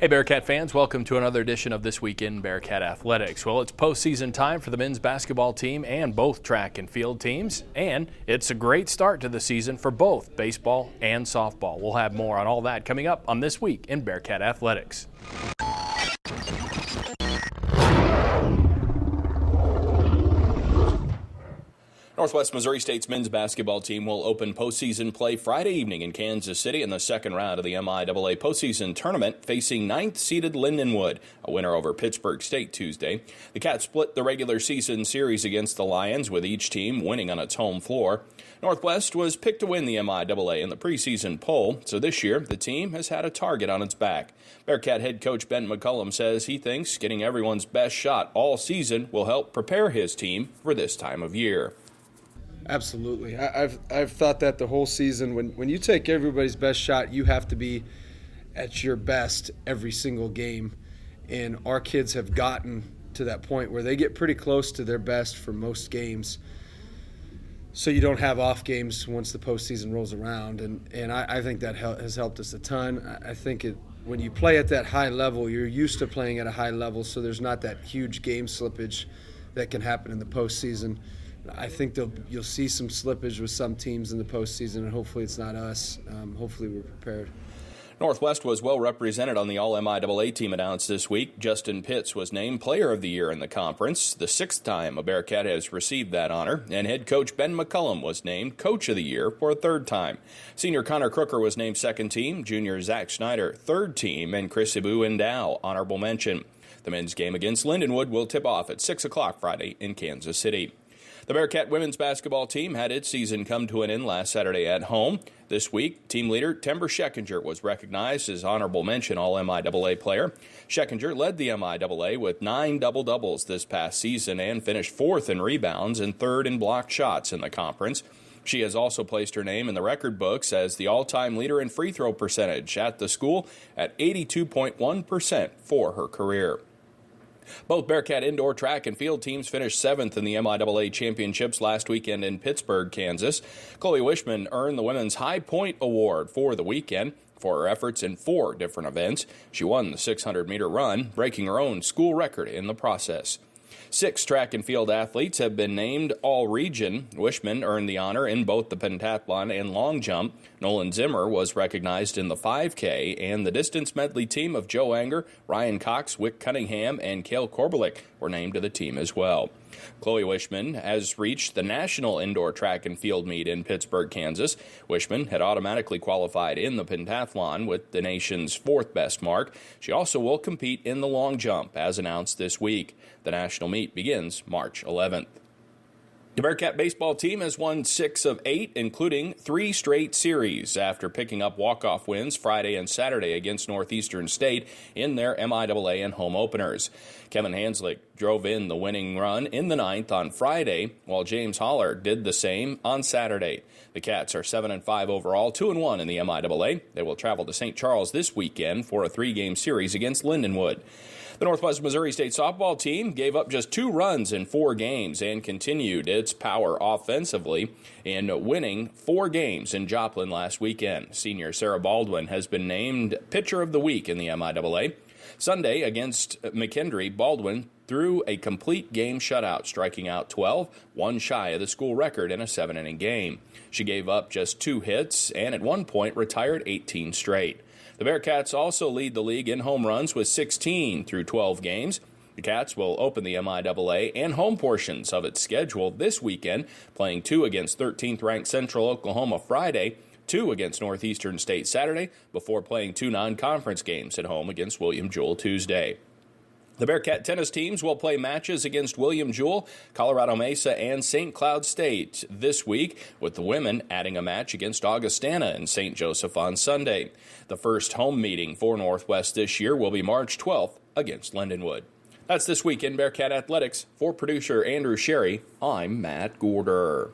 Hey Bearcat fans, welcome to another edition of This Week in Bearcat Athletics. Well, it's postseason time for the men's basketball team and both track and field teams, and it's a great start to the season for both baseball and softball. We'll have more on all that coming up on This Week in Bearcat Athletics. Northwest Missouri State's men's basketball team will open postseason play Friday evening in Kansas City in the second round of the MIAA postseason tournament, facing 9th-seeded Lindenwood, a winner over Pittsburgh State Tuesday. The Cats split the regular season series against the Lions, with each team winning on its home floor. Northwest was picked to win the MIAA in the preseason poll, so this year the team has had a target on its back. Bearcat head coach Ben McCullum says he thinks getting everyone's best shot all season will help prepare his team for this time of year. Absolutely. I've thought that the whole season. When you take everybody's best shot, you have to be at your best every single game. And our kids have gotten to that point where they get pretty close to their best for most games. So you don't have off games once the postseason rolls around. And I think that has helped us a ton. I think when you play at that high level, you're used to playing at a high level, so there's not that huge game slippage that can happen in the postseason. I think you'll see some slippage with some teams in the postseason, and hopefully it's not us. Hopefully we're prepared. Northwest was well represented on the All-MIAA team announced this week. Justin Pitts was named Player of the Year in the conference, the 6th time a Bearcat has received that honor, and head coach Ben McCullum was named Coach of the Year for a 3rd time. Senior Connor Crooker was named 2nd team, junior Zach Schneider 3rd team, and Chris Ibu Endow honorable mention. The men's game against Lindenwood will tip off at 6 o'clock Friday in Kansas City. The Bearcat women's basketball team had its season come to an end last Saturday at home. This week, team leader Timber Scheckinger was recognized as honorable mention All-MIAA player. Scheckinger led the MIAA with 9 double-doubles this past season and finished 4th in rebounds and 3rd in blocked shots in the conference. She has also placed her name in the record books as the all-time leader in free throw percentage at the school at 82.1% for her career. Both Bearcat indoor track and field teams finished 7th in the MIAA championships last weekend in Pittsburgh, Kansas. Chloe Wishman earned the Women's High Point Award for the weekend for her efforts in 4 different events. She won the 600-meter run, breaking her own school record in the process. 6 track and field athletes have been named All-Region. Wishman earned the honor in both the pentathlon and long jump. Nolan Zimmer was recognized in the 5K, and the distance medley team of Joe Anger, Ryan Cox, Wick Cunningham, and Cale Korbelik were named to the team as well. Chloe Wishman has reached the national indoor track and field meet in Pittsburgh, Kansas. Wishman had automatically qualified in the pentathlon with the nation's 4th best mark. She also will compete in the long jump, as announced this week. The national meet begins March 11th. The Bearcat baseball team has won 6 of 8, including 3 straight series, after picking up walk-off wins Friday and Saturday against Northeastern State in their MIAA and home openers. Kevin Hanslick drove in the winning run in the 9th on Friday, while James Holler did the same on Saturday. The Cats are 7-5 overall, 2-1 in the MIAA. They will travel to St. Charles this weekend for a 3-game series against Lindenwood. The Northwest Missouri State softball team gave up just 2 runs in 4 games and continued its power offensively in winning 4 games in Joplin last weekend. Senior Sarah Baldwin has been named Pitcher of the Week in the MIAA. Sunday against McKendree, Baldwin threw a complete game shutout, striking out 12, 1 shy of the school record in a 7-inning game. She gave up just 2 hits and at one point retired 18 straight. The Bearcats also lead the league in home runs with 16 through 12 games. The Cats will open the MIAA and home portions of its schedule this weekend, playing 2 against 13th-ranked Central Oklahoma Friday, 2 against Northeastern State Saturday, before playing 2 non-conference games at home against William Jewell Tuesday. The Bearcat tennis teams will play matches against William Jewell, Colorado Mesa, and St. Cloud State this week, with the women adding a match against Augustana and St. Joseph on Sunday. The first home meeting for Northwest this year will be March 12th against Lindenwood. That's This Week in Bearcat Athletics. For producer Andrew Sherry, I'm Matt Gorder.